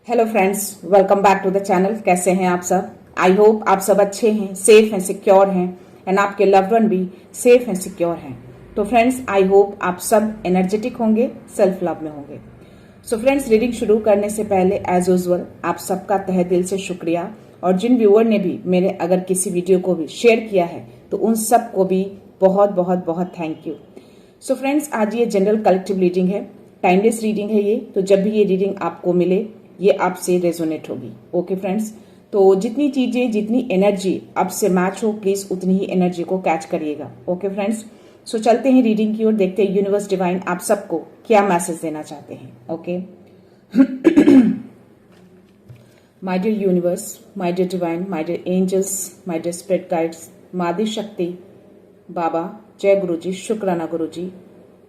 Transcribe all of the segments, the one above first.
Hello friends, welcome back to the channel. कैसे हैं आप सब? आई होप आप सब अच्छे हैं, सेफ हैं, सिक्योर हैं एंड आपके लव्ड वन भी सेफ हैं, सिक्योर हैं। तो फ्रेंड्स, आई होप आप सब एनर्जेटिक होंगे, सेल्फ लव में होंगे। सो फ्रेंड्स, रीडिंग शुरू करने से पहले एज यूजुअल आप सबका तहे दिल से शुक्रिया, और जिन व्यूअर ने भी मेरे अगर किसी वीडियो को भी शेयर किया है तो उन सब को भी बहुत बहुत बहुत थैंक यू। सो फ्रेंड्स, आज ये जनरल कलेक्टिव रीडिंग है, टाइमलेस रीडिंग है ये। तो जब भी ये रीडिंग आपको मिले ये आपसे रेजोनेट होगी। ओके फ्रेंड्स, तो जितनी चीजें, जितनी एनर्जी आपसे मैच हो, प्लीज उतनी ही एनर्जी को कैच करिएगा। ओके फ्रेंड्स, सो चलते हैं रीडिंग की ओर, देखते हैं यूनिवर्स डिवाइन आप सबको क्या मैसेज देना चाहते हैं। Okay my dear universe, my dear divine, my dear angels, my dear spirit guides, मादी शक्ति, बाबा, जय गुरु जी, शुक्राना गुरु जी,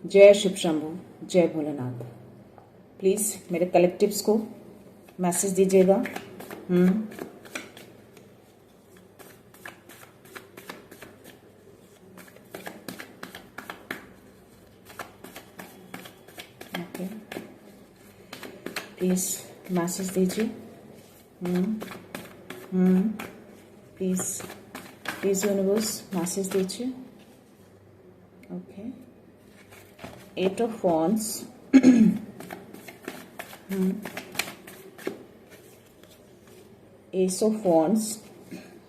जय शिव शंभू, जय भोलेनाथ। प्लीज मेरे कलेक्टिव्स को मैसेज दीजिएगा। ओके, प्लीज मैसेज दीजिए। प्लीज प्लीज यूनिवर्स मैसेज दीजिए। Okay, 8 of wands, Ace of Wands,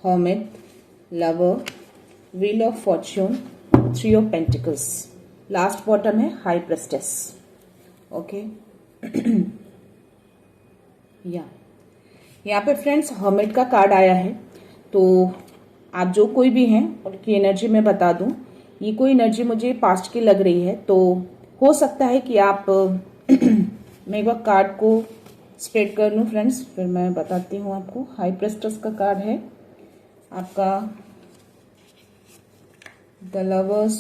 Hermit, Lover, Wheel of Fortune, 3 of Pentacles, last bottom है High Priestess। ओके, यहाँ पे फ्रेंड्स हर्मिट का कार्ड आया है। तो आप जो कोई भी हैं उनकी एनर्जी मैं बता दूं, ये कोई एनर्जी मुझे पास्ट की लग रही है। तो हो सकता है कि आप मैं एक बार कार्ड को स्प्रेड कर लूँ फ्रेंड्स, फिर मैं बताती हूँ आपको। हाई प्रेस्टस का कार्ड है आपका, the lovers,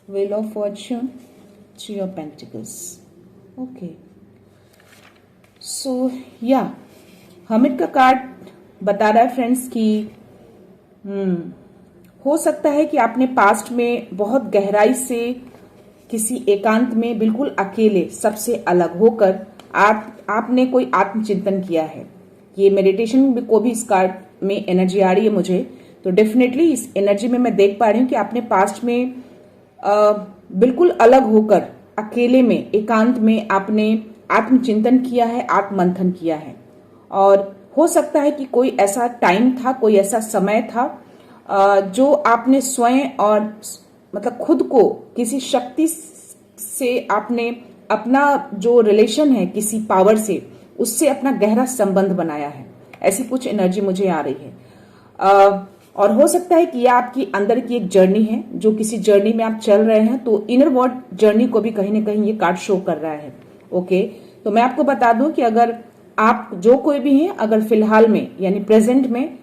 wheel of fortune, 3 of pentacles. Okay, so या हर्मिट का कार्ड बता रहा है फ्रेंड्स कि हो सकता है कि आपने पास्ट में बहुत गहराई से किसी एकांत में बिल्कुल अकेले सबसे अलग होकर आपने कोई आत्मचिंतन किया है। ये मेडिटेशन को भी इस कार्ड में एनर्जी आ रही है मुझे। तो डेफिनेटली इस एनर्जी में मैं देख पा रही हूँ कि आपने पास्ट में बिल्कुल अलग होकर अकेले में, एकांत में आपने आत्मचिंतन किया है, आत्ममंथन किया है। और हो सकता है कि कोई ऐसा टाइम था, कोई ऐसा समय था जो आपने स्वयं और मतलब खुद को किसी शक्ति से आपने अपना जो रिलेशन है किसी पावर से, उससे अपना गहरा संबंध बनाया है। ऐसी कुछ एनर्जी मुझे आ रही है। और हो सकता है कि यह आपकी अंदर की एक जर्नी है, जो किसी जर्नी में आप चल रहे हैं। तो इनर वर्ल्ड जर्नी को भी कहीं ना कहीं ये कार्ड शो कर रहा है। ओके, तो मैं आपको बता दूं कि अगर आप जो कोई भी हैं, अगर फिलहाल में यानी प्रेजेंट में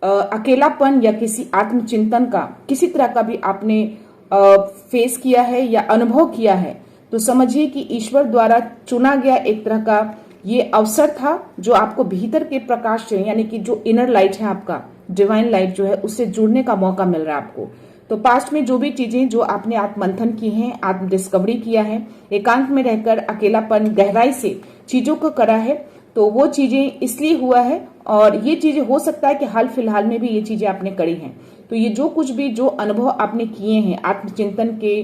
अकेलापन या किसी आत्मचिंतन का किसी तरह का भी आपने फेस किया है या अनुभव किया है, तो समझिए कि ईश्वर द्वारा चुना गया एक तरह का ये अवसर था, जो आपको भीतर के प्रकाश से, यानी कि जो इनर लाइट है आपका, डिवाइन लाइट जो है, उससे जुड़ने का मौका मिल रहा है आपको। तो पास्ट में जो भी चीजें जो आपने आत्ममंथन की हैं, आत्म डिस्कवरी किया है, एकांत में रहकर अकेलापन गहराई से चीजों को करा है, तो वो चीजें इसलिए हुआ है। और ये चीजें हो सकता है कि हाल फिलहाल में भी ये चीजें आपने करी हैं। तो ये जो कुछ भी जो अनुभव आपने किए हैं आत्मचिंतन के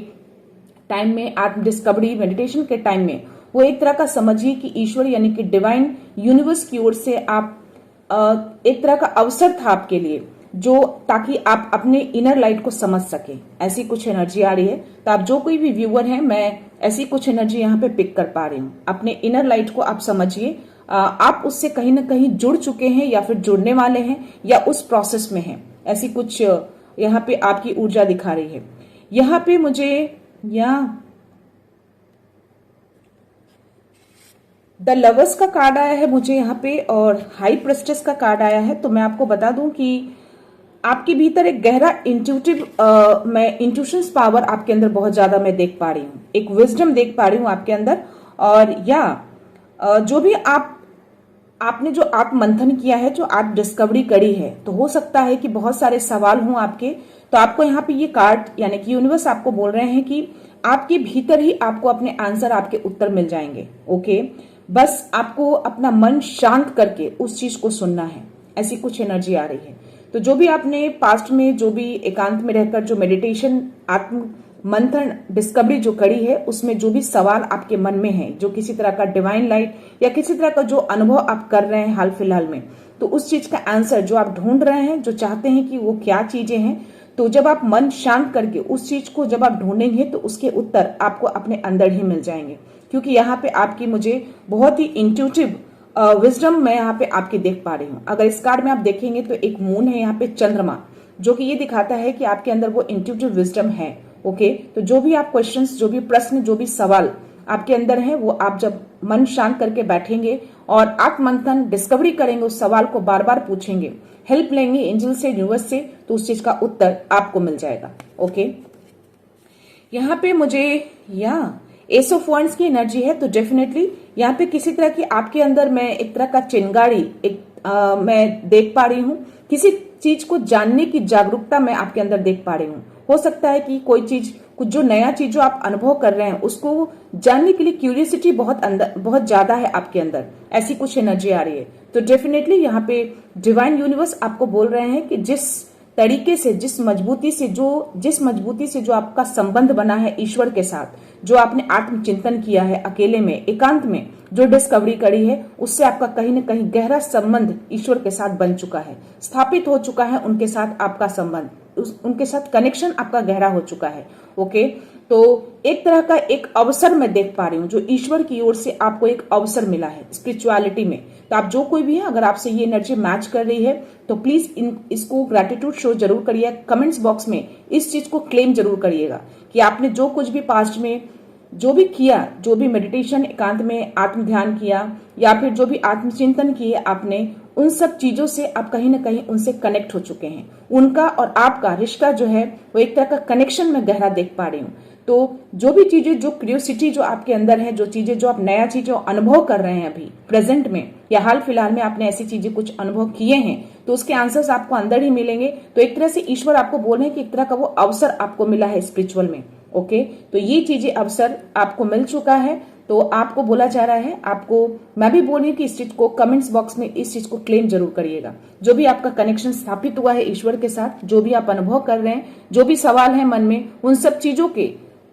टाइम में, आत्म डिस्कवरी मेडिटेशन के टाइम में, वो एक तरह का समझिए कि ईश्वर यानी कि डिवाइन यूनिवर्स की ओर से आप एक तरह का अवसर था आपके लिए, जो ताकि आप अपने इनर लाइट को समझ सके। ऐसी कुछ एनर्जी आ रही है। तो आप जो कोई भी व्यूअर है, मैं ऐसी कुछ एनर्जी यहाँ पे पिक कर पा रही हूँ। अपने इनर लाइट को आप समझिए, आप उससे कहीं ना कहीं जुड़ चुके हैं या फिर जुड़ने वाले हैं या उस प्रोसेस में हैं। ऐसी कुछ यहाँ पे आपकी ऊर्जा दिखा रही है। यहाँ पे मुझे द लवर्स का कार्ड आया है मुझे यहाँ पे, और हाई प्रेस्टेस का कार्ड आया है। तो मैं आपको बता दूं कि आपके भीतर एक गहरा इंट्यूटिव मैं इंट्यूशंस पावर आपके अंदर बहुत ज्यादा मैं देख पा रही हूँ, एक विजडम देख पा रही हूँ आपके अंदर। और जो भी आपने जो आत्ममंथन किया है, जो आत्म डिस्कवरी करी है, तो हो सकता है कि बहुत सारे सवाल हों आपके। तो आपको यहाँ पे ये कार्ड यानी कि यूनिवर्स आपको बोल रहे हैं कि आपके भीतर ही आपको अपने आंसर, आपके उत्तर मिल जाएंगे। ओके, बस आपको अपना मन शांत करके उस चीज को सुनना है। ऐसी कुछ एनर्जी आ रही है। तो जो भी आपने पास्ट में जो भी एकांत में रहकर जो मेडिटेशन, आत्म मंथन, डिस्कवरी जो करी है, उसमें जो भी सवाल आपके मन में है, जो किसी तरह का डिवाइन लाइट या किसी तरह का जो अनुभव आप कर रहे हैं हाल फिलहाल में, तो उस चीज का आंसर जो आप ढूंढ रहे हैं, जो चाहते हैं कि वो क्या चीजें हैं, तो जब आप मन शांत करके उस चीज को जब आप ढूंढेंगे तो उसके उत्तर आपको अपने अंदर ही मिल जाएंगे। क्योंकि यहाँ पे आपकी मुझे बहुत ही इंट्यूटिव विजडम मैं यहाँ पे आपकी देख पा रही हूँ। अगर इस कार्ड में आप देखेंगे तो एक मून है, यहाँ पे चंद्रमा, जो कि ये दिखाता है कि आपके अंदर वो इंट्यूटिव विजडम है। ओके, तो जो भी आप क्वेश्चंस, जो भी प्रश्न, जो भी सवाल आपके अंदर है, वो आप जब मन शांत करके बैठेंगे और आत्ममंथन, डिस्कवरी करेंगे, उस सवाल को बार बार पूछेंगे, हेल्प लेंगे एंजल से, यूनिवर्स से, तो उस चीज का उत्तर आपको मिल जाएगा। ओके, यहाँ पे मुझे एस ऑफ वॉन्ड्स की एनर्जी है, तो डेफिनेटली यहाँ पे किसी तरह की आपके अंदर मैं एक तरह का चिंगारी मैं देख पा रही हूँ। किसी चीज को जानने की जागरूकता मैं आपके अंदर देख पा रही हूँ। हो सकता है कि कोई चीज, कुछ जो नया चीज जो आप अनुभव कर रहे हैं, उसको जानने के लिए क्यूरियोसिटी बहुत ज्यादा है आपके अंदर। ऐसी कुछ एनर्जी आ रही है। तो डेफिनेटली यहाँ पे डिवाइन यूनिवर्स आपको बोल रहे हैं कि जिस तरीके से, जिस मजबूती से जो आपका संबंध बना है ईश्वर के साथ, जो आपने आत्मचिंतन किया है अकेले में, एकांत में, जो डिस्कवरी करी है, उससे आपका कहीं न कहीं गहरा संबंध ईश्वर के साथ बन चुका है, स्थापित हो चुका है। उनके साथ आपका संबंध, उनके साथ कनेक्शन आपका गहरा हो चुका है। ओके, तो एक तरह का एक अवसर मैं देख पा रही हूँ, जो ईश्वर की ओर से आपको एक अवसर मिला है स्पिरिचुअलिटी में। तो आप जो कोई भी है, अगर आपसे ये एनर्जी मैच कर रही है, तो प्लीज इसको ग्रेटिट्यूड शो जरूर करिए। कमेंट्स बॉक्स में इस चीज को क्लेम जरूर करिएगा कि आपने जो कुछ भी पास्ट में जो भी किया, जो भी मेडिटेशन, एकांत में आत्म ध्यान किया, या फिर जो भी आत्मचिंतन किए आपने, उन सब चीजों से आप कहीं ना कहीं उनसे कनेक्ट हो चुके हैं। उनका और आपका रिश्ता जो है, वो एक तरह का कनेक्शन में गहरा देख पा रही हूँ। तो जो भी चीजें, जो क्यूरियोसिटी जो आपके अंदर है, जो चीजें, जो आप नया चीजें अनुभव कर रहे हैं अभी प्रेजेंट में, या हाल फिलहाल में आपने ऐसी चीजें कुछ अनुभव किए हैं, तो उसके आंसर्स आपको अंदर ही मिलेंगे। तो एक तरह से ईश्वर आपको बोल रहे हैं कि एक तरह का वो अवसर आपको मिला है स्पिरिचुअल में। ओके, तो ये चीजें, अवसर आपको मिल चुका है। तो आपको बोला जा रहा है, आपको मैं भी बोल रही हूँ कि इस चीज को कमेंट्स बॉक्स में इस चीज को क्लेम जरूर करिएगा। जो भी आपका कनेक्शन स्थापित हुआ है ईश्वर के साथ, जो भी आप अनुभव कर रहे हैं, जो भी सवाल है मन में, उन सब चीजों के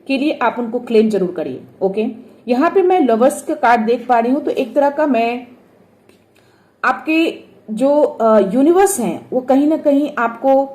लिए आप उनको क्लेम जरूर करिए। ओके, यहाँ पे मैं लवर्स का कार्ड देख पा रही हूँ। तो एक तरह का मैं आपके जो यूनिवर्स हैं, वो कहीं ना कहीं आपको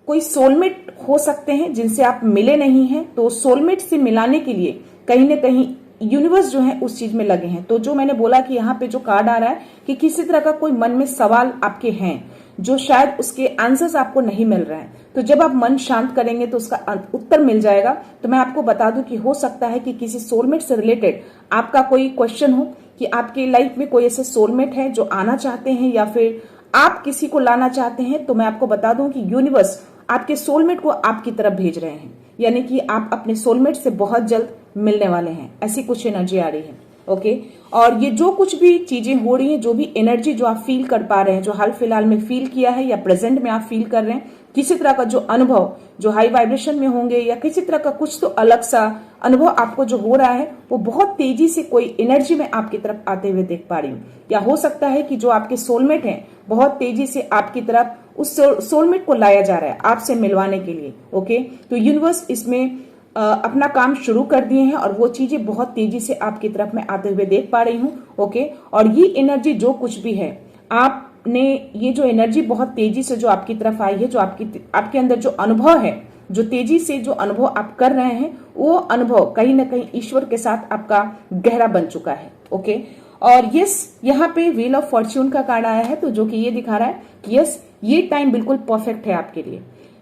कोई सोलमेट हो सकते हैं जिनसे आप मिले नहीं हैं। तो सोलमेट से मिलाने के लिए कहीं ना कहीं यूनिवर्स जो है उस चीज में लगे हैं। तो जो मैंने बोला कि यहाँ पे जो कार्ड आ रहा है कि किसी तरह का कोई मन में सवाल आपके हैं, जो शायद उसके आंसर्स आपको नहीं मिल रहे हैं, तो जब आप मन शांत करेंगे तो उसका उत्तर मिल जाएगा। तो मैं आपको बता दूं कि हो सकता है कि किसी सोलमेट से रिलेटेड आपका कोई क्वेश्चन हो, कि आपकी लाइफ में कोई ऐसे सोलमेट है जो आना चाहते हैं, या फिर आप किसी को लाना चाहते हैं। तो मैं आपको बता दूं कि यूनिवर्स आपके सोलमेट को आपकी तरफ भेज रहे हैं, यानी कि आप अपने सोलमेट से बहुत जल्द मिलने वाले हैं। ऐसी कुछ एनर्जी आ रही है। ओके, और ये जो कुछ भी चीजें हो रही हैं, जो भी एनर्जी जो आप फील कर पा रहे हैं, जो हाल फिलहाल में फील किया है या प्रेजेंट में आप फील कर रहे हैं, किसी तरह का जो अनुभव, जो हाई वाइब्रेशन में होंगे, या किसी तरह का कुछ तो अलग सा अनुभव आपको जो हो रहा है, वो बहुत तेजी से कोई एनर्जी में आपकी तरफ आते हुए देख पा रही हूँ। या हो सकता है कि जो आपके सोलमेट हैं, बहुत तेजी से आपकी तरफ उस सोलमेट को लाया जा रहा है आपसे मिलवाने के लिए। ओके, तो यूनिवर्स इसमें अपना काम शुरू कर दिए हैं, और वो चीजें बहुत तेजी से आपकी तरफ मैं आते हुए देख पा रही हूँ। ओके, और ये एनर्जी जो कुछ भी है, आपने ये जो एनर्जी बहुत तेजी से जो आपकी तरफ आई है, जो आपके अंदर जो अनुभव है, जो तेजी से जो अनुभव आप कर रहे हैं, वो अनुभव कहीं ना कहीं ईश्वर के साथ आपका गहरा बन चुका है। ओके, और यस, यहाँ पे व्हील ऑफ फॉर्च्यून का कार्ड आया है, तो जो कि ये दिखा रहा है कि यस, ये टाइम बिल्कुल परफेक्ट है आपके लिए।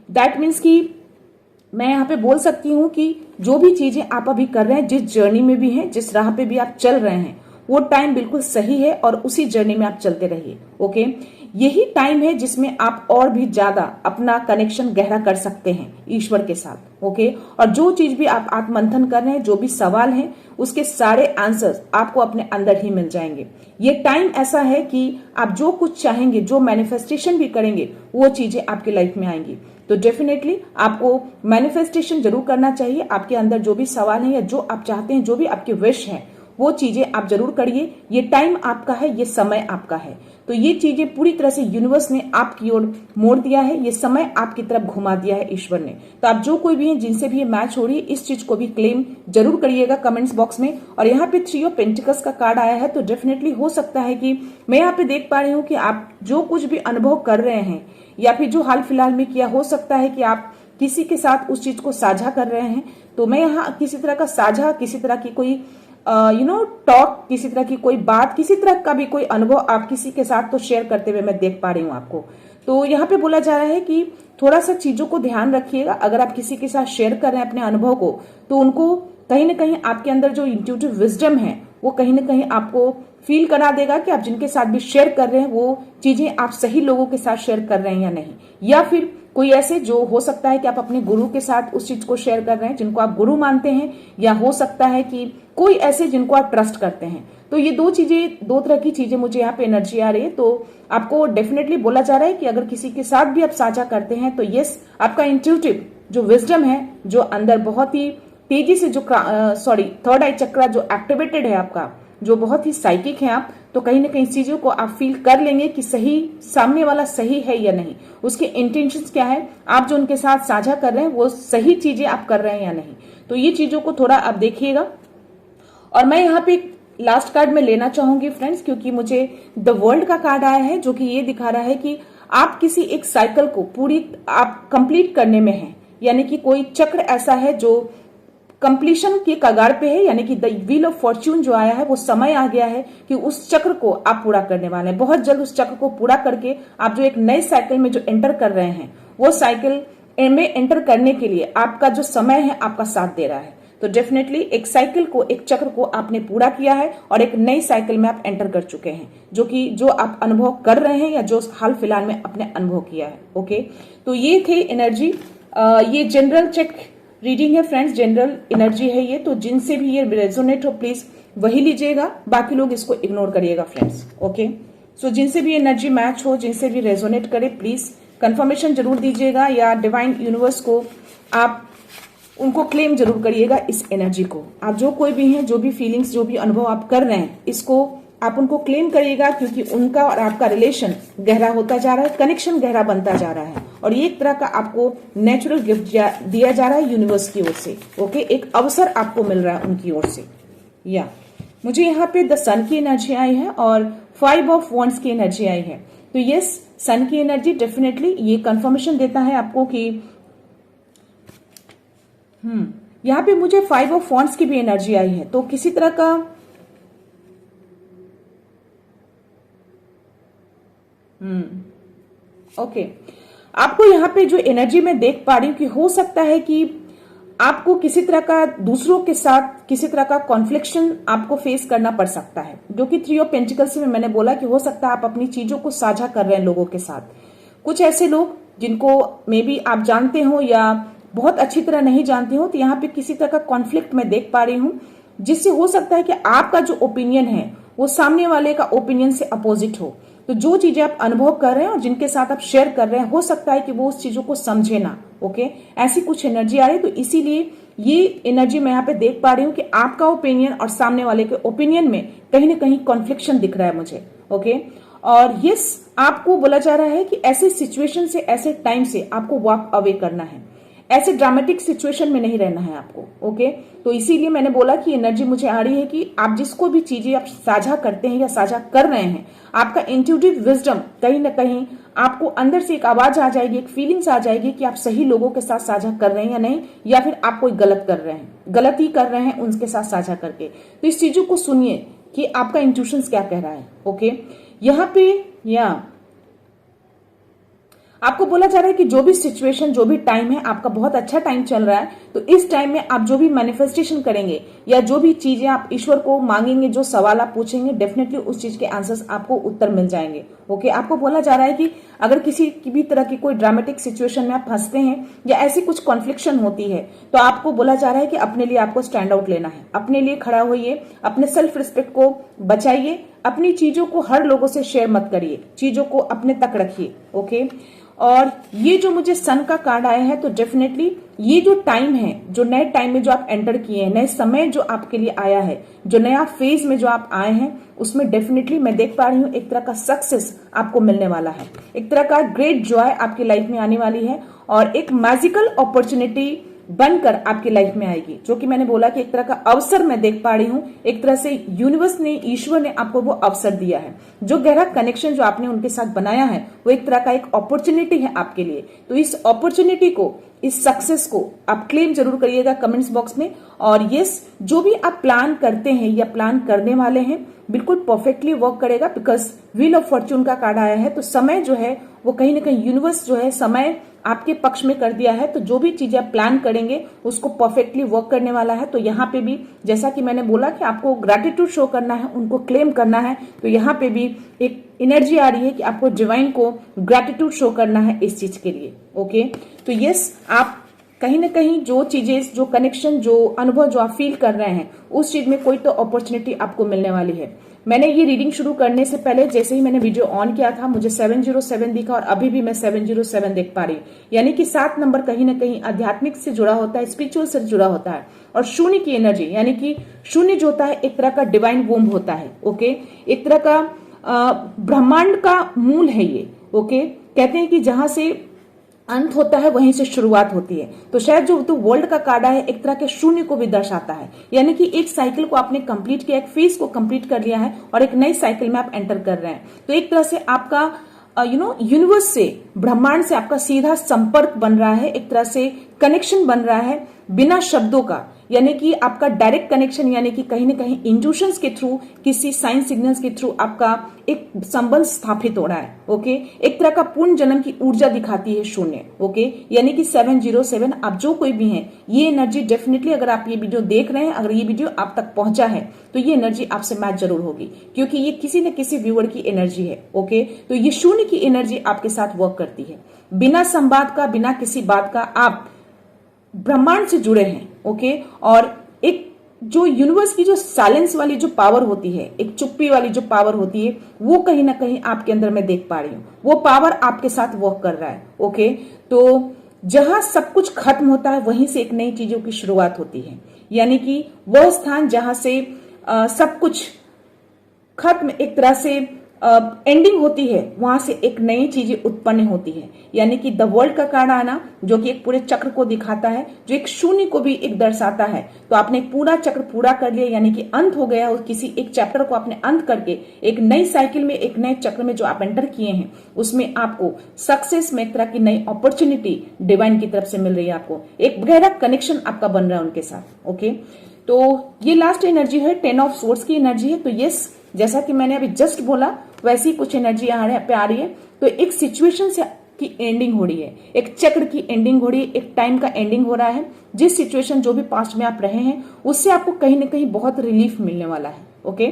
दैट मीन्स कि मैं यहाँ पे बोल सकती हूँ कि जो भी चीजें आप अभी कर रहे हैं, जिस जर्नी में भी हैं, जिस राह पे भी आप चल रहे हैं, वो टाइम बिल्कुल सही है, और उसी जर्नी में आप चलते रहिए। ओके, यही टाइम है जिसमें आप और भी ज्यादा अपना कनेक्शन गहरा कर सकते हैं ईश्वर के साथ। ओके, और जो चीज भी आप आत्ममंथन कर रहे हैं, जो भी सवाल हैं, उसके सारे आंसर्स आपको अपने अंदर ही मिल जाएंगे। ये टाइम ऐसा है कि आप जो कुछ चाहेंगे, जो मैनिफेस्टेशन भी करेंगे, वो चीजें आपकी लाइफ में आएंगी। तो डेफिनेटली आपको मैनिफेस्टेशन जरूर करना चाहिए। आपके अंदर जो भी सवाल है, या जो आप चाहते हैं, जो भी आपके विश है, वो चीजें आप जरूर करिए। ये टाइम आपका है, ये समय आपका है। तो ये चीजें पूरी तरह से यूनिवर्स ने आपकी ओर मोड़ दिया है, ये समय आपकी तरफ घुमा दिया है ईश्वर ने। तो आप जो कोई भी हैं जिनसे भी ये मैच हो रही है, इस चीज को भी क्लेम जरूर करिएगा कमेंट्स बॉक्स में। और यहाँ पे 3 ऑफ पेंटिकल्स का कार्ड आया है, तो डेफिनेटली हो सकता है कि मैं यहाँ पे देख पा रही हूँ कि आप जो कुछ भी अनुभव कर रहे हैं या फिर जो हाल फिलहाल में किया, हो सकता है कि आप किसी के साथ उस चीज को साझा कर रहे हैं। तो मैं यहाँ किसी तरह का साझा, किसी तरह की कोई टॉक, किसी तरह की कोई बात, किसी तरह का भी कोई अनुभव आप किसी के साथ तो शेयर करते हुए मैं देख पा रही हूँ आपको। तो यहाँ पे बोला जा रहा है कि थोड़ा सा चीजों को ध्यान रखिएगा। अगर आप किसी के साथ शेयर कर रहे हैं अपने अनुभव को, तो उनको कहीं ना कहीं आपके अंदर जो इंट्यूटिव विजडम है वो कहीं ना कहीं आपको फील करा देगा कि आप जिनके साथ भी शेयर कर रहे हैं वो चीजें आप सही लोगों के साथ शेयर कर रहे हैं या नहीं। या फिर कोई ऐसे जो हो सकता है कि आप अपने गुरु के साथ उस चीज को शेयर कर रहे हैं जिनको आप गुरु मानते हैं, या हो सकता है कि कोई ऐसे जिनको आप ट्रस्ट करते हैं। तो ये दो तरह की चीजें मुझे यहाँ पे एनर्जी आ रही है। तो आपको डेफिनेटली बोला जा रहा है कि अगर किसी के साथ भी आप साझा करते हैं तो यस, आपका इंट्यूटिव जो विजडम है, जो अंदर बहुत ही तेजी से जो थर्ड आई चक्रा जो एक्टिवेटेड है आपका, जो बहुत ही साइकिक है आप, तो कहीं ना कहीं चीजों को आप फील कर लेंगे कि सही सामने वाला सही है या नहीं, उसके इंटेंशंस क्या है, आप जो उनके साथ साझा कर रहे हैं वो सही चीजें आप कर रहे हैं या नहीं। तो ये चीजों को थोड़ा आप देखिएगा। और मैं यहाँ पे लास्ट कार्ड में लेना चाहूंगी फ्रेंड्स, क्योंकि मुझे द वर्ल्ड का कार्ड आया है जो कि ये दिखा रहा है कि आप किसी एक साइकिल को पूरी आप कंप्लीट करने में हैं, यानी कि कोई चक्र ऐसा है जो कंप्लीशन के कगार पे है, यानी कि द व्हील ऑफ फॉर्च्यून जो आया है वो समय आ गया है कि उस चक्र को आप पूरा करने वाले हैं। बहुत जल्द उस चक्र को पूरा करके आप जो एक नए साइकिल में जो एंटर कर रहे हैं, वो साइकिल में एंटर करने के लिए आपका जो समय है आपका साथ दे रहा है। तो डेफिनेटली एक साइकिल को, एक चक्र को आपने पूरा किया है और एक नई साइकिल में आप एंटर कर चुके हैं, जो आप अनुभव कर रहे हैं या जो हाल फिलहाल में आपने अनुभव किया है। ओके, तो ये थे एनर्जी। ये जनरल चेक रीडिंग है फ्रेंड्स, जनरल एनर्जी है ये। तो जिनसे भी ये रेजोनेट हो प्लीज वही लीजिएगा, बाकी लोग इसको इग्नोर करिएगा फ्रेंड्स। ओके, सो जिनसे भी एनर्जी मैच हो, जिनसे भी रेजोनेट करे, प्लीज कंफर्मेशन जरूर दीजिएगा, या डिवाइन यूनिवर्स को आप उनको क्लेम जरूर करिएगा इस एनर्जी को। आप जो कोई भी हैं, जो भी फीलिंग्स, जो भी अनुभव आप कर रहे हैं, इसको आप उनको क्लेम करिएगा, क्योंकि उनका और आपका रिलेशन गहरा होता जा रहा है, कनेक्शन गहरा बनता जा रहा है, और ये एक तरह का आपको नेचुरल गिफ्ट दिया जा रहा है यूनिवर्स की ओर से। ओके, एक अवसर आपको मिल रहा है उनकी ओर से। या मुझे यहाँ पे द सन की एनर्जी आई है और 5 ऑफ वॉन्ड्स की एनर्जी आई है। तो यस, सन की एनर्जी डेफिनेटली ये कंफर्मेशन देता है आपको कि यहाँ पे मुझे 5 ऑफ वॉन्ड्स की भी एनर्जी आई है। तो किसी तरह का ओके, आपको यहाँ पे जो एनर्जी मैं देख पा रही हूँ कि हो सकता है कि आपको किसी तरह का दूसरों के साथ किसी तरह का कॉन्फ्लिक्शन आपको फेस करना पड़ सकता है, जो कि 3 ऑफ पेंटिकल्स में मैंने बोला कि हो सकता है आप अपनी चीजों को साझा कर रहे हैं लोगों के साथ। कुछ ऐसे लोग जिनको मे बी आप जानते हो या बहुत अच्छी तरह नहीं जानते हो, तो यहाँ पे किसी तरह का कॉन्फ्लिक्ट मैं देख पा रही हूँ, जिससे हो सकता है कि आपका जो ओपिनियन है वो सामने वाले का ओपिनियन से अपोजिट हो। तो जो चीजें आप अनुभव कर रहे हैं और जिनके साथ आप शेयर कर रहे हैं, हो सकता है कि वो उस चीजों को समझे ना। ओके, ऐसी कुछ एनर्जी आ रही है। तो इसीलिए ये एनर्जी मैं यहाँ पे देख पा रही हूँ कि आपका ओपिनियन और सामने वाले के ओपिनियन में कहीं ना कहीं कॉन्फ्लिक्शन दिख रहा है मुझे। ओके, और यस, आपको बोला जा रहा है कि ऐसे सिचुएशन से, ऐसे टाइम से आपको वॉक अवे करना है, ऐसे ड्रामेटिक सिचुएशन में नहीं रहना है आपको। ओके, तो इसीलिए मैंने बोला कि एनर्जी मुझे आ रही है कि आप जिसको भी चीजें आप साझा करते हैं या साझा कर रहे हैं, आपका इंट्यूटिव विजडम कहीं ना कहीं आपको अंदर से एक आवाज आ जाएगी, एक फीलिंग्स आ जाएगी कि आप सही लोगों के साथ साझा कर रहे हैं या नहीं, या फिर आप कोई गलत कर रहे हैं, गलती कर रहे हैं उनके साथ साझा करके। तो इस चीजों को सुनिए कि आपका इंट्यूशंस क्या कह रहा है। ओके, यहाँ पे आपको बोला जा रहा है कि जो भी सिचुएशन, जो भी टाइम है, आपका बहुत अच्छा टाइम चल रहा है। तो इस टाइम में आप जो भी मैनिफेस्टेशन करेंगे या जो भी चीजें आप ईश्वर को मांगेंगे, जो सवाल आप पूछेंगे, डेफिनेटली उस चीज के आंसर्स आपको उत्तर मिल जाएंगे। ओके, आपको बोला जा रहा है कि अगर किसी भी तरह की कोई ड्रामेटिक सिचुएशन में आप फंसते हैं या ऐसी कुछ कॉन्फ्लिक्शन होती है, तो आपको बोला जा रहा है कि अपने लिए आपको स्टैंड आउट लेना है, अपने लिए खड़ा होइए, अपने सेल्फ रिस्पेक्ट को बचाइए, अपनी चीजों को हर लोगों से शेयर मत करिए, चीजों को अपने तक रखिए। ओके, और ये जो मुझे सन का कार्ड आया है, तो डेफिनेटली ये जो टाइम है, जो नए टाइम में जो आप एंटर किए हैं, नए समय जो आपके लिए आया है, जो नया फेज में जो आप आए हैं, उसमें डेफिनेटली मैं देख पा रही हूं एक तरह का सक्सेस आपको मिलने वाला है, एक तरह का ग्रेट जॉय आपकी लाइफ में आने वाली है, और एक मैजिकल अपॉर्चुनिटी बनकर आपकी लाइफ में आएगी, जो कि मैंने बोला कि एक तरह का अवसर मैं देख पा रही हूं। एक तरह से यूनिवर्स ने, ईश्वर ने आपको वो अवसर दिया है। जो गहरा कनेक्शन जो आपने उनके साथ बनाया है, वो एक तरह का एक अपॉर्चुनिटी है आपके लिए। तो इस अपॉर्चुनिटी को, इस सक्सेस को आप क्लेम जरूर करिएगा कमेंट्स बॉक्स में। और यस, जो भी आप प्लान करते हैं या प्लान करने वाले हैं, बिल्कुल परफेक्टली वर्क करेगा, बिकॉज व्हील ऑफ फॉर्च्यून का कार्ड आया है। तो समय जो है वो कहीं ना कहीं यूनिवर्स जो है समय आपके पक्ष में कर दिया है। तो जो भी चीजें आप प्लान करेंगे उसको परफेक्टली वर्क करने वाला है। तो यहाँ पे भी जैसा कि मैंने बोला कि आपको ग्रैटिट्यूड शो करना है, उनको क्लेम करना है, तो यहाँ पे भी एक एनर्जी आ रही है कि आपको डिवाइन को ग्रैटिट्यूड शो करना है इस चीज के लिए। ओके, तो यस, आप कहीं ना कहीं जो चीजें, जो कनेक्शन, जो अनुभव जो आप फील कर रहे हैं, उस चीज में कोई तो अपॉर्चुनिटी आपको मिलने वाली है। मैंने ये रीडिंग शुरू करने से पहले जैसे ही मैंने वीडियो ऑन किया था, मुझे 707 दिखा, और अभी भी मैं 707 देख पा रही हूँ। यानी कि 7 नंबर कहीं ना कहीं आध्यात्मिक से जुड़ा होता है, स्पिरिचुअल से जुड़ा होता है। और शून्य की एनर्जी, यानी कि शून्य जो होता है एक तरह का डिवाइन वोम्ब होता है। ओके, एक तरह का ब्रह्मांड का मूल है ये। ओके, कहते हैं कि जहां से अंत होता है वहीं से शुरुआत होती है। तो शायद जो तो वर्ल्ड का कार्ड है एक तरह के शून्य को भी दर्शाता है, यानी कि एक साइकिल को आपने कंप्लीट किया, एक फेज को कंप्लीट कर लिया है, और एक नई साइकिल में आप एंटर कर रहे हैं। तो एक तरह से आपका यूनिवर्स से, ब्रह्मांड से आपका सीधा संपर्क बन रहा है, एक तरह से कनेक्शन बन रहा है बिना शब्दों का, यानी कि आपका डायरेक्ट कनेक्शन, यानी कि कहीं ना कहीं इंट्यूशंस के थ्रू, किसी साइन सिग्नल्स के थ्रू आपका एक संबंध स्थापित हो रहा है। ओके, एक तरह का पूर्ण जन्म की ऊर्जा दिखाती है शून्य। ओके, यानी कि 707 आप जो कोई भी हैं, ये एनर्जी डेफिनेटली, अगर आप ये वीडियो देख रहे हैं, अगर ये वीडियो आप तक पहुंचा है, तो ये एनर्जी आपसे मैच जरूर होगी, क्योंकि ये किसी न किसी व्यूअर की एनर्जी है। ओके, तो ये शून्य की एनर्जी आपके साथ वर्क करती है। बिना संवाद का, बिना किसी बात का आप ब्रह्मांड से जुड़े हैं। ओके, और एक जो यूनिवर्स की जो साइलेंस वाली जो पावर होती है, एक चुप्पी वाली जो पावर होती है, वो कहीं ना कहीं आपके अंदर मैं देख पा रही हूं, वो पावर आपके साथ वर्क कर रहा है। ओके, तो जहां सब कुछ खत्म होता है वहीं से एक नई चीजों की शुरुआत होती है, यानी कि वह स्थान जहां से सब कुछ खत्म, एक तरह से एंडिंग होती है, वहां से एक नई चीजें उत्पन्न होती है। यानी कि द वर्ल्ड का कार्ड आना, जो कि एक पूरे चक्र को दिखाता है, जो एक शून्य को भी एक दर्शाता है। तो आपने पूरा चक्र पूरा कर लिया, यानी कि अंत हो गया, और किसी एक चैप्टर को आपने अंत करके एक नई साइकिल में, एक नए चक्र में जो आप एंटर किए हैं, उसमें आपको सक्सेस में एक तरह की नई अपॉर्चुनिटी डिवाइन की तरफ से मिल रही है। आपको एक गहरा कनेक्शन आपका बन रहा है उनके साथ। ओके, तो ये लास्ट एनर्जी है, 10 ऑफ सोर्ड्स की एनर्जी है। तो यस, जैसा कि मैंने अभी जस्ट बोला, वैसी कुछ एनर्जी यहाँ पे आ रही है। तो एक सिचुएशन से की एंडिंग हो रही है, एक चक्र की एंडिंग हो रही है, एक टाइम का एंडिंग हो रहा है। जिस सिचुएशन, जो भी पास्ट में आप रहे हैं, उससे आपको कहीं ना कहीं बहुत रिलीफ मिलने वाला है। ओके,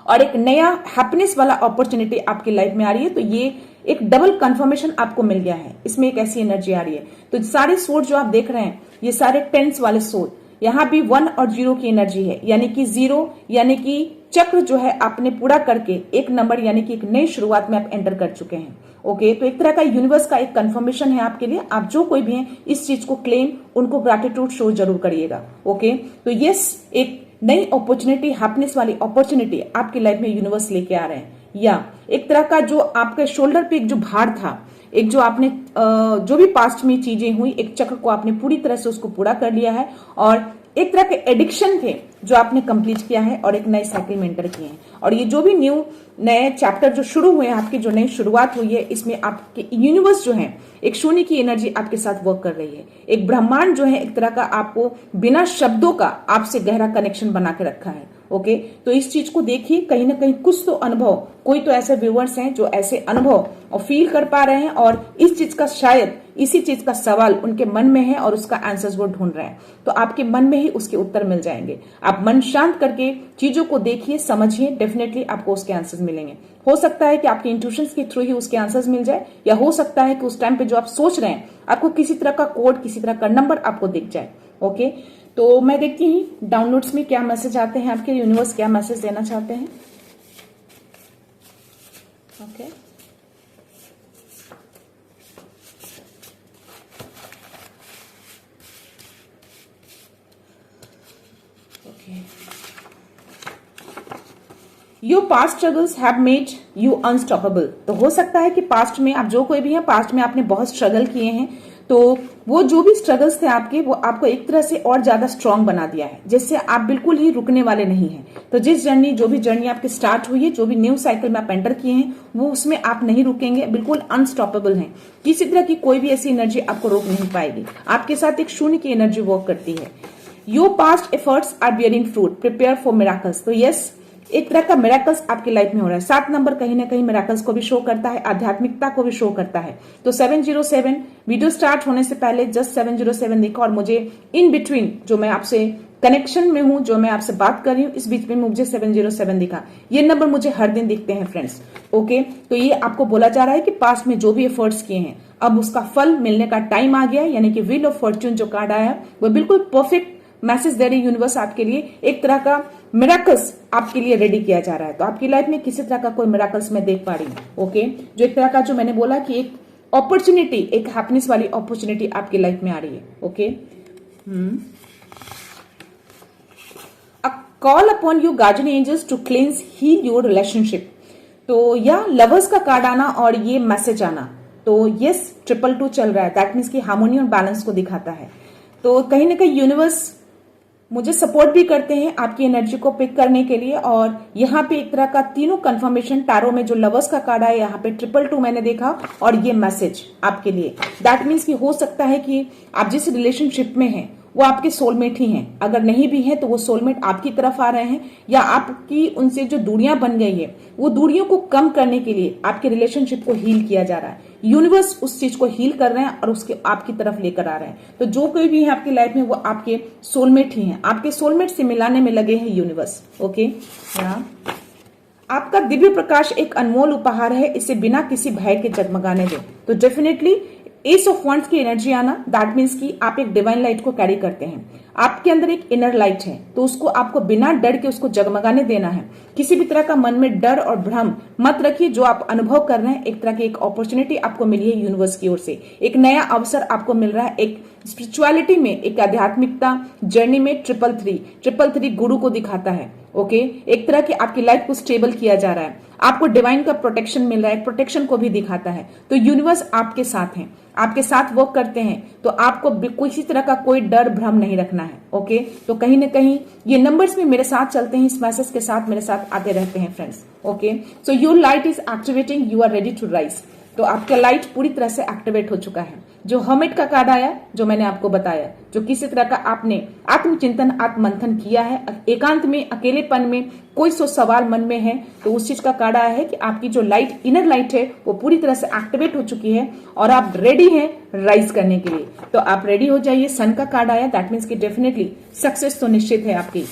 और एक नया हैप्पीनेस वाला अपॉर्चुनिटी आपकी लाइफ में आ रही है। तो ये एक डबल कंफर्मेशन आपको मिल गया है, इसमें एक ऐसी एनर्जी आ रही है। तो सारे सोर्ड जो आप देख रहे हैं, ये सारे टेंस वाले सोर्ड, यहाँ भी 1 और 0 की एनर्जी है, यानी कि 0 यानी कि चक्र जो है आपने पूरा करके एक नंबर, यानी कि एक नई शुरुआत में आप एंटर कर चुके हैं। ओके, तो एक तरह का यूनिवर्स का एक कंफर्मेशन है आपके लिए। आप जो कोई भी हैं, इस चीज को क्लेम, उनको ग्रैटिट्यूड शो जरूर करिएगा। ओके, तो यस, एक नई अपॉर्चुनिटी, हैप्पीनेस वाली अपॉर्चुनिटी आपकी लाइफ में यूनिवर्स लेके आ रहे हैं। या एक तरह का जो आपके शोल्डर पे एक जो भार था, एक जो आपने जो भी पास्ट में चीजें हुई, एक चक्र को आपने पूरी तरह से उसको पूरा कर लिया है, और एक तरह के एडिक्शन थे जो आपने कंप्लीट किया है, और एक नई साइकिल में एंटर किए हैं। और ये जो भी न्यू नए चैप्टर जो शुरू हुए हैं, आपकी जो नई शुरुआत हुई है, इसमें आपके यूनिवर्स जो है, एक शून्य की एनर्जी आपके साथ वर्क कर रही है। एक ब्रह्मांड जो है, एक तरह का आपको बिना शब्दों का आपसे गहरा कनेक्शन बना के रखा है। ओके, तो इस चीज को देखिए, कहीं ना कहीं कुछ तो अनुभव, कोई तो ऐसे व्यूअर्स हैं जो ऐसे अनुभव और फील कर पा रहे हैं, और इस चीज का, शायद इसी चीज का सवाल उनके मन में है, और उसका आंसर्स वो ढूंढ रहे हैं। तो आपके मन में ही उसके उत्तर मिल जाएंगे। आप मन शांत करके चीजों को देखिए, समझिए, डेफिनेटली आपको उसके आंसर्स मिलेंगे। हो सकता है कि आपके इंट्यूशंस के थ्रू ही उसके आंसर्स मिल जाए, या हो सकता है कि उस टाइम पे जो आप सोच रहे हैं, आपको किसी तरह का कोड, किसी तरह का नंबर आपको दिख जाए। ओके, तो मैं देखती हूँ डाउनलोड्स में क्या मैसेज आते हैं आपके, यूनिवर्स क्या मैसेज देना चाहते हैं। Okay your past struggles have made you unstoppable. तो हो सकता है कि पास्ट में आप जो कोई भी है, पास्ट में आपने बहुत स्ट्रगल किए हैं, तो वो जो भी स्ट्रगल्स थे आपके, वो आपको एक तरह से और ज्यादा स्ट्रांग बना दिया है, जिससे आप बिल्कुल ही रुकने वाले नहीं हैं। तो जो भी जर्नी आपकी स्टार्ट हुई है, जो भी न्यू साइकिल में आप एंटर किए हैं, वो उसमें आप नहीं रुकेंगे, बिल्कुल अनस्टॉपेबल हैं। किसी तरह की कोई भी ऐसी एनर्जी आपको रोक नहीं पाएगी। आपके साथ एक शून्य की एनर्जी वर्क करती है। Your past efforts are bearing fruit, prepare for miracles. तो यस, एक तरह का मिराकल्स आपकी लाइफ में हो रहा है। 7 नंबर कहीं ना कहीं मिराकल्स को भी शो करता है, आध्यात्मिकता को भी शो करता है। तो 707 वीडियो स्टार्ट होने से पहले जस्ट 707 देखा, और मुझे इन बिटवीन जो मैं आपसे कनेक्शन में हूं, जो मैं आपसे बात कर रही हूं, इस बीच में मुझे 707 दिखा। ये नंबर मुझे हर दिन दिखते हैं फ्रेंड्स। ओके, तो ये आपको बोला जा रहा है कि पास्ट में जो भी एफर्ट्स किए हैं, अब उसका फल मिलने का टाइम आ गया है। यानी कि व्हील ऑफ फॉर्च्यून जो कार्ड आया है, वो बिल्कुल परफेक्ट मैसेज दे रही यूनिवर्स आपके लिए। एक तरह का मिराकल्स आपके लिए रेडी किया जा रहा है। तो आपकी लाइफ में किसी तरह का कोई मिराकल्स मैं देख पा रही हूँ। ओके, जो एक तरह का, जो मैंने बोला कि एक अपॉर्चुनिटी, एक हैप्पीनेस वाली अपॉर्चुनिटी आपकी लाइफ में आ रही है। Okay, call upon you guardian angels to cleanse heal your relationship. तो या लवर्स का कार्ड आना और ये मैसेज आना, तो यस 222 चल रहा है। दैट मीन्स की हार्मोनी और बैलेंस को दिखाता है। तो कहीं ना कहीं यूनिवर्स मुझे सपोर्ट भी करते हैं आपकी एनर्जी को पिक करने के लिए। और यहाँ पे एक तरह का तीनों कंफर्मेशन टैरो में, जो लवर्स का कार्ड है, यहाँ पे 222 मैंने देखा, और ये मैसेज आपके लिए। दैट मीन्स कि हो सकता है कि आप जिस रिलेशनशिप में हैं वो आपके सोलमेट ही हैं। अगर नहीं भी है तो वो सोलमेट आपकी तरफ आ रहे हैं, या आपकी उनसे जो दूरियां बन गई है, वो दूरियों को कम करने के लिए आपके रिलेशनशिप को हील किया जा रहा है। यूनिवर्स उस चीज को हील कर रहे हैं और उसके आपकी तरफ लेकर आ रहे हैं। तो जो कोई भी है आपकी लाइफ में, वो आपके सोलमेट ही हैं। आपके सोलमेट से मिलाने में लगे हैं यूनिवर्स। ओके, आपका दिव्य प्रकाश एक अनमोल उपहार है, इसे बिना किसी भय के जगमगाने दें। तो डेफिनेटली एस ऑफ वंड्स की एनर्जी आना, दैट मीन्स कि आप एक डिवाइन लाइट को कैरी करते हैं। आपके अंदर एक इनर लाइट है, तो उसको आपको बिना डर के उसको जगमगाने देना है। किसी भी तरह का मन में डर और भ्रम मत रखिए। जो आप अनुभव कर रहे हैं, एक तरह की एक अपॉर्चुनिटी आपको मिली है यूनिवर्स की ओर से। एक नया अवसर आपको मिल रहा है, एक स्पिरिचुअलिटी में, एक आध्यात्मिकता जर्नी में। 333 गुरु को दिखाता है। ओके, एक तरह की आपकी लाइफ को स्टेबल किया जा रहा है। आपको डिवाइन का प्रोटेक्शन मिल रहा है, प्रोटेक्शन को भी दिखाता है। तो यूनिवर्स आपके साथ है, आपके साथ वर्क करते हैं। तो आपको किसी तरह का कोई डर भ्रम नहीं रखना है। ओके, तो कहीं ना कहीं ये नंबर्स भी मेरे साथ चलते हैं, इस मैसेज के साथ मेरे साथ आते रहते हैं friends. Okay, so your light is activating, you are ready to rise. तो आपका लाइट पूरी तरह से एक्टिवेट हो चुका है। जो हर्मिट का कार्ड आया, जो मैंने आपको बताया, जो किसी तरह का आपने आत्मचिंतन, आत्ममंथन किया है, एकांत में, अकेलेपन में, कोई सो सवाल मन में है, तो उस चीज का कार्ड आया है कि आपकी जो लाइट, इनर लाइट है, वो पूरी तरह से एक्टिवेट हो चुकी है और आप रेडी हैं राइज करने के लिए। तो आप रेडी हो जाइए। सन का कार्ड आया, दैट मीन्स कि डेफिनेटली सक्सेस तो निश्चित है आपकी।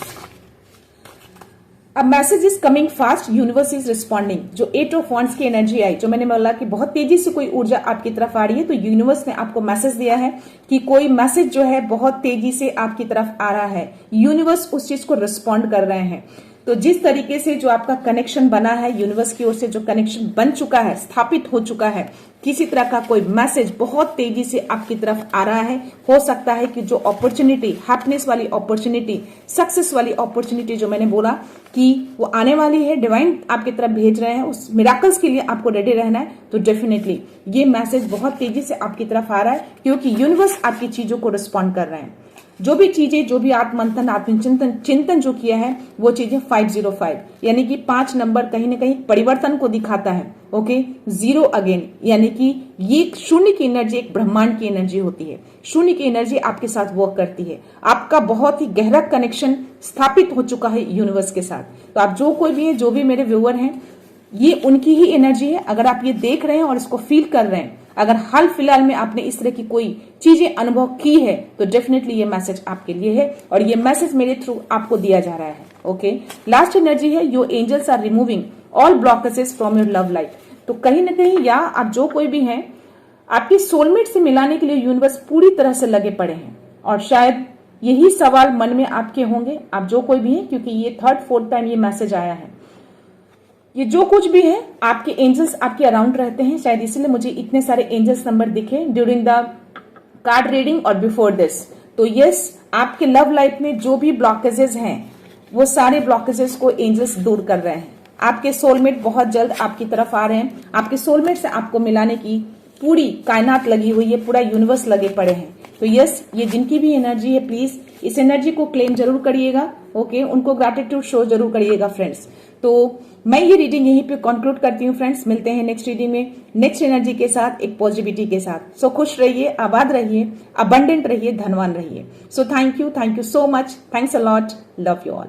अब message is coming fast, universe is responding. जो 8 ऑफ वॉन्ड्स की एनर्जी आई, जो मैंने बोला कि बहुत तेजी से कोई ऊर्जा आपकी तरफ आ रही है, तो यूनिवर्स ने आपको मैसेज दिया है कि कोई मैसेज जो है बहुत तेजी से आपकी तरफ आ रहा है। यूनिवर्स उस चीज को रिस्पॉन्ड कर रहे हैं। तो जिस तरीके से जो आपका कनेक्शन बना है, यूनिवर्स की ओर से जो कनेक्शन बन चुका है, स्थापित हो चुका है, किसी तरह का कोई मैसेज बहुत तेजी से आपकी तरफ आ रहा है। हो सकता है कि जो अपॉर्चुनिटी, हैप्पीनेस वाली अपॉर्चुनिटी, सक्सेस वाली अपॉर्चुनिटी जो मैंने बोला कि वो आने वाली है, डिवाइन आपकी तरफ भेज रहे हैं, उस मिराकल्स के लिए आपको रेडी रहना है। तो डेफिनेटली ये मैसेज बहुत तेजी से आपकी तरफ आ रहा है, क्योंकि यूनिवर्स आपकी चीजों को रिस्पॉन्ड कर रहे हैं। जो भी चीजें, जो भी आत्ममंथन, चिंतन जो किया है, वो चीजें 505 यानी कि 5 नंबर कहीं ना कहीं परिवर्तन को दिखाता है। ओके, 0 अगेन, यानी कि ये शून्य की एनर्जी एक ब्रह्मांड की एनर्जी होती है। शून्य की एनर्जी आपके साथ वर्क करती है। आपका बहुत ही गहरा कनेक्शन स्थापित हो चुका है यूनिवर्स के साथ। तो आप जो कोई भी है, जो भी मेरे व्यूअर हैं, ये उनकी ही एनर्जी है। अगर आप ये देख रहे हैं और इसको फील कर रहे हैं, अगर हाल फिलहाल में आपने इस तरह की कोई चीजें अनुभव की है, तो डेफिनेटली ये मैसेज आपके लिए है और ये मैसेज मेरे थ्रू आपको दिया जा रहा है। ओके, लास्ट एनर्जी है, your angels are removing all blockages from your love life. तो कहीं ना कहीं, या आप जो कोई भी हैं, आपके सोलमेट से मिलाने के लिए यूनिवर्स पूरी तरह से लगे पड़े हैं। और शायद यही सवाल मन में आपके होंगे, आप जो कोई भी हैं, क्योंकि ये 3rd 4th टाइम ये मैसेज आया है। ये जो कुछ भी है आपके एंजल्स आपके अराउंड रहते हैं, शायद इसलिए मुझे इतने सारे एंजल्स नंबर दिखे ड्यूरिंग द कार्ड रीडिंग और बिफोर दिस। तो यस, आपके लव लाइफ में जो भी ब्लॉकेजेस हैं वो सारे ब्लॉकेजेस को एंजल्स दूर कर रहे हैं। आपके सोलमेट बहुत जल्द आपकी तरफ आ रहे हैं। आपके सोलमेट से आपको मिलाने की पूरी कायनात लगी हुई है, पूरा यूनिवर्स लगे पड़े हैं। तो यस, ये जिनकी भी एनर्जी है प्लीज इस एनर्जी को क्लेम जरूर करिएगा। ओके, उनको ग्रैटिट्यूड शो जरूर करिएगा फ्रेंड्स। तो मैं ये रीडिंग यहीं पे कंक्लूड करती हूँ फ्रेंड्स। मिलते हैं नेक्स्ट रीडिंग में नेक्स्ट एनर्जी के साथ, एक पॉजिटिविटी के साथ। सो खुश रहिए, आबाद रहिए, अबंडेंट रहिए, धनवान रहिए। So thank you so much, thanks a lot, love you all.